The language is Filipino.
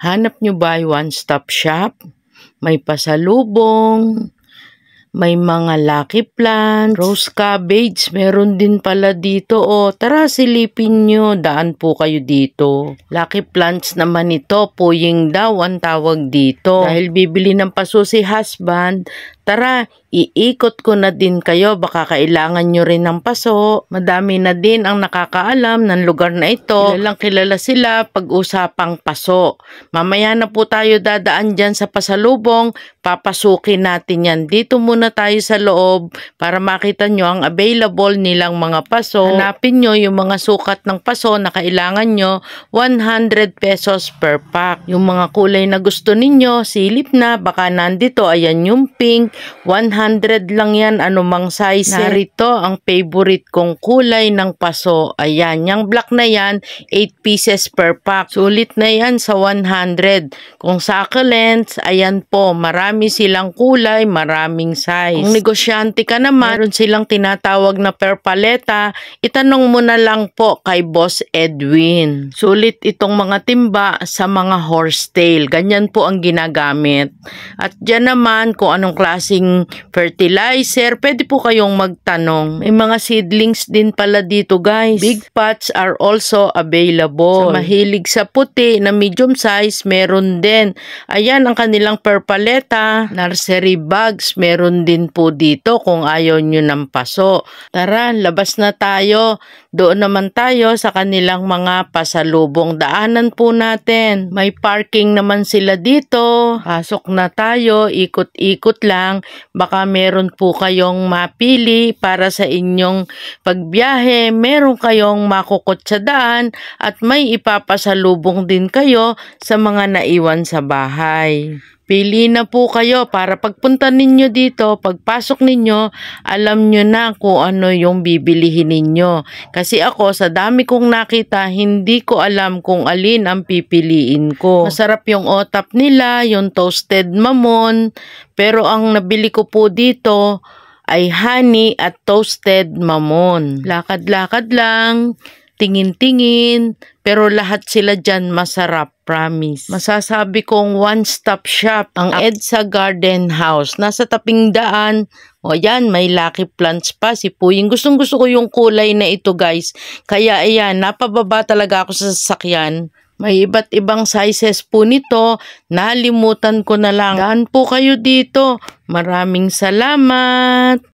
Hanap nyo ba ay one-stop shop? May pasalubong, may mga lucky plants, rose cabbage, meron din pala dito. O, tara silipin nyo, daan po kayo dito. Lucky plants naman ito, puying daw ang tawag dito. Dahil bibili ng paso si husband, tara, iikot ko na din kayo, baka kailangan nyo rin ng paso. Madami na din ang nakakaalam ng lugar na ito. Kilalang kilala sila pag-usapang paso. Mamaya na po tayo dadaan dyan sa pasalubong, papasukin natin yan. Dito muna tayo sa loob para makita nyo ang available nilang mga paso. Hanapin nyo yung mga sukat ng paso na kailangan nyo, 100 pesos per pack. Yung mga kulay na gusto ninyo, silip na, baka nandito, ayan yung pink, 100 lang yan, anumang size. Narito ang favorite kong kulay ng paso. Ayan, yung black na yan, 8 pieces per pack. Sulit na yan sa 100. Kung succulents, ayan po, marami silang kulay, maraming size. Kung negosyante ka naman, meron silang tinatawag na per paleta, itanong mo na lang po kay Boss Edwin. Sulit itong mga timba sa mga horsetail. Ganyan po ang ginagamit. At dyan naman, kung anong klaseng fertilizer, pwede po kayong magtanong. May mga seedlings din pala dito, guys. Big pots are also available. Sa mahilig sa puti na medium size, meron din. Ayan ang kanilang per paleta. Nursery bags, meron din po dito kung ayaw nyo ng paso. Tara, labas na tayo. Doon naman tayo sa kanilang mga pasalubong. Daanan po natin. May parking naman sila dito. Pasok na tayo, ikot-ikot lang. Baka meron po kayong mapili para sa inyong pagbiyahe. Meron kayong makukot sa daan at may ipapasalubong din kayo sa mga naiwan sa bahay. Pili na po kayo para pagpunta ninyo dito, pagpasok ninyo, alam nyo na kung ano yung bibilihin ninyo. Kasi ako, sa dami kong nakita, hindi ko alam kung alin ang pipiliin ko. Masarap yung otap nila, yung toasted mamon, pero ang nabili ko po dito ay honey at toasted mamon. Lakad-lakad lang, tingin-tingin, pero lahat sila dyan masarap, promise. Masasabi kong one-stop shop ang EDSA Garden House. Nasa taping daan, o yan, may lucky plants pa. Si Puying, gustong-gusto ko yung kulay na ito, guys. Kaya ayan, napababa talaga ako sa sasakyan. May iba't ibang sizes po nito. Nalimutan ko na lang. Daan po kayo dito. Maraming salamat.